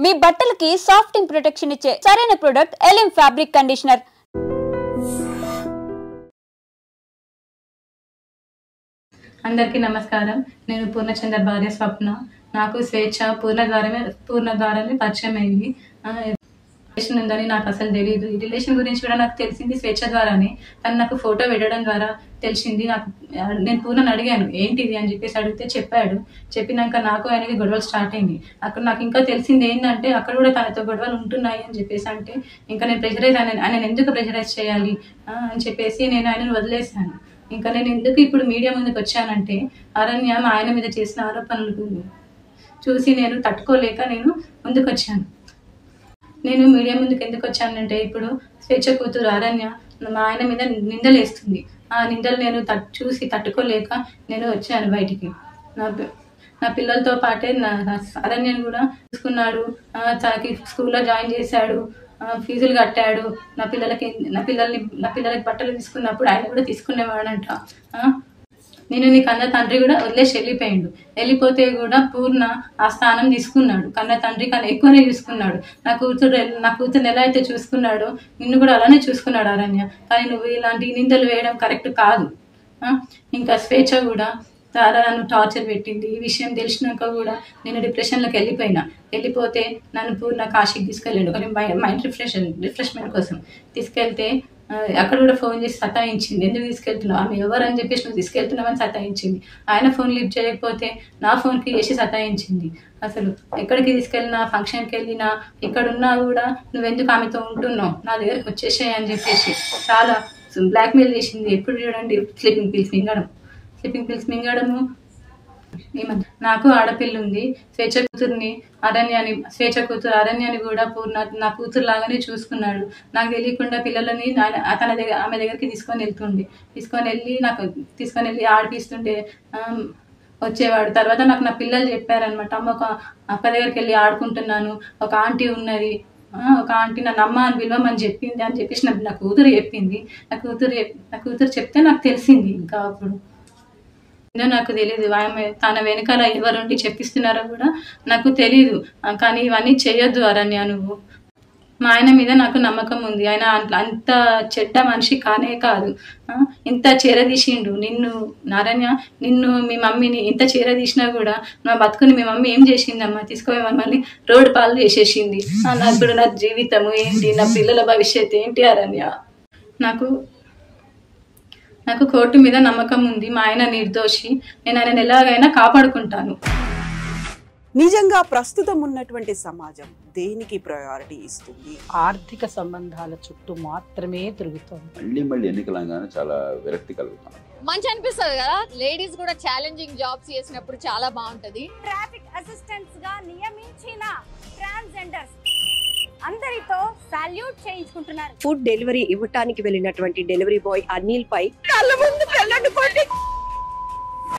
మీ బట్టలకి సాఫ్టింగ్ ప్రొటెక్షన్ ఇచ్చే సరైన ప్రొడక్ట్ ఎలిమ్ ఫ్యాబ్రిక్ కండిషనర్. అందరికీ నమస్కారం. నేను పూర్ణచంద్ర భార్య స్వప్న. నాకు స్వేచ్ఛ పూర్ణ ద్వారానే పరిచయం అయింది. రిలేషన్ ఉందని నాకు అసలు తెలియదు. ఈ రిలేషన్ గురించి కూడా నాకు తెలిసింది స్వేచ్ఛ ద్వారానే. తను నాకు ఫోటో పెట్టడం ద్వారా తెలిసింది. నేను పూర్ణని అడిగాను ఏంటిది అని చెప్పేసి అడిగితే చెప్పాడు. చెప్పినాక నాకు ఆయనకి గొడవలు స్టార్ట్ అయింది. అక్కడ నాకు ఇంకా తెలిసింది ఏంటంటే అక్కడ కూడా తనతో గొడవలు ఉంటున్నాయి అని చెప్పేసి అంటే ఇంకా నేను ప్రెజరైజ్ ఆయన ఎందుకు ప్రెజరైజ్ చేయాలి అని చెప్పేసి నేను ఆయనను వదిలేశాను. ఇంకా నేను ఎందుకు ఇప్పుడు మీడియా ముందుకు వచ్చానంటే అరణ్య ఆయన మీద చేసిన ఆరోపణలు చూసి నేను తట్టుకోలేక నేను ముందుకు వచ్చాను. నేను మీడియా ముందుకు ఎందుకు వచ్చానంటే ఇప్పుడు స్వేచ్ఛ కూతురు అరణ్య మా ఆయన మీద నిందలు వేస్తుంది. ఆ నిందలు నేను చూసి తట్టుకోలేక నేను వచ్చాను బయటికి. నా పిల్లలతో పాటే అరణ్యను కూడా చూసుకున్నాడు. తనకి స్కూల్లో జాయిన్ చేశాడు, ఫీజులు కట్టాడు. నా పిల్లలకి బట్టలు తీసుకున్నప్పుడు ఆయన కూడా తీసుకునేవాడంట. నేను నీ కన్న తండ్రి కూడా వదిలేసి వెళ్ళిపోతే కూడా పూర్ణ ఆ స్థానం తీసుకున్నాడు. కన్న తండ్రి కన్నా ఎక్కువనే చూసుకున్నాడు. నా కూతురుని ఎలా అయితే చూసుకున్నాడో నిన్ను కూడా అలానే చూసుకున్నాడు అరణ్య. కానీ నువ్వు ఇలాంటి నిందలు వేయడం కరెక్ట్ కాదు. ఇంకా స్వేచ్ఛ కూడా చాలా నన్ను టార్చర్ పెట్టింది. ఈ విషయం తెలిసినాక కూడా నేను డిప్రెషన్లోకి వెళ్ళిపోతే నన్ను పూర్ణ కాశీకి తీసుకెళ్ళాడు. కానీ మైండ్ రిఫ్రెష్మెంట్ కోసం తీసుకెళ్తే అక్కడ కూడా ఫోన్ చేసి సతాయించింది. ఎందుకు తీసుకెళ్తున్నావు, ఆమె ఎవరు అని చెప్పేసి నువ్వు తీసుకెళ్తున్నావని సతాయించింది. ఆయన ఫోన్ లిఫ్ట్ చేయకపోతే నా ఫోన్కి చేసి సతాయించింది. అసలు ఎక్కడికి తీసుకెళ్ళినా, ఫంక్షన్కి వెళ్ళినా, ఎక్కడున్నా కూడా నువ్వెందుకు ఆమెతో ఉంటున్నావు, నా దగ్గరకు వచ్చేసాయి అని చెప్పేసి చాలా బ్లాక్మెయిల్ చేసింది. ఎప్పుడు చూడండి స్లీపింగ్ పిల్స్ మింగడము. నాకు ఆడపిల్ల ఉంది. స్వేచ్ఛ కూతురు అరణ్యాన్ని కూడా నా కూతురు లాగానే చూసుకున్నాడు. నాకు తెలియకుండా పిల్లలని ఆమె దగ్గరికి తీసుకొని వెళ్ళి ఆడిపిస్తుంటే వచ్చేవాడు. తర్వాత నాకు నా పిల్లలు చెప్పారనమాట, అమ్మ ఒక అక్క దగ్గరికి వెళ్ళి ఆడుకుంటున్నాను, ఒక ఆంటీ ఉన్నది, ఒక ఆంటీ నన్ను అమ్మ అని పిలవమని చెప్పింది అని చెప్పేసి నా కూతురు చెప్పింది. నా కూతురు చెప్తే నాకు తెలిసింది. ఇంకా అప్పుడు నాకు తెలీదు తన వెనకాల ఎవరుండి చెప్పిస్తున్నారో కూడా నాకు తెలీదు. కానీ ఇవన్నీ చెయ్యొద్దు అరణ్య నువ్వు. మా ఆయన మీద నాకు నమ్మకం ఉంది. ఆయన అంత చెడ్డ మనిషి కానే కాదు. ఇంత చేరదీసిండు నిన్ను అరణ్య. మీ మమ్మీని ఇంత చేరదీసినా కూడా నా బతుకుని మీ మమ్మీ ఏం చేసిందమ్మా, తీసుకుపోయి మమ్మల్ని రోడ్డు పాలు చేసేసింది. ఇప్పుడు నా జీవితము ఏంటి, నా పిల్లల భవిష్యత్తు ఏంటి అరణ్య. నాకు కోర్టు మీద నమ్మకం ఉంది. మా ఆయన నిర్దోషి. నేను ఆయనను ఎలాగైనా కాపాడుకుంటాను. నిజంగా ప్రస్తుతం ఉన్నటువంటి సమాజం దేనికి ప్రయారిటీ ఇస్తుంది? ఆర్థిక సంబంధాల చుట్టూ మాత్రమే తిరుగుతుంది. మళ్ళీ ఎన్నికలంగానే చాలా విరక్తి కలుగుతాం. మంచి అనిపిస్తుంది కదా, లేడీస్ కూడా ఛాలెంజింగ్ జాబ్స్ చేసినప్పుడు చాలా బాగుంటది. ట్రాఫిక్ అసిస్టెంట్స్ గా నియమించిన ట్రాన్స్జెండర్స్ అందరితో సాల్యూట్ చేయించుకుంటున్నారు. ఫుడ్ డెలివరీ ఇవ్వటానికి వెళ్ళినటువంటి డెలివరీ బాయ్ అనిల్ పై కళ్ళ ముందు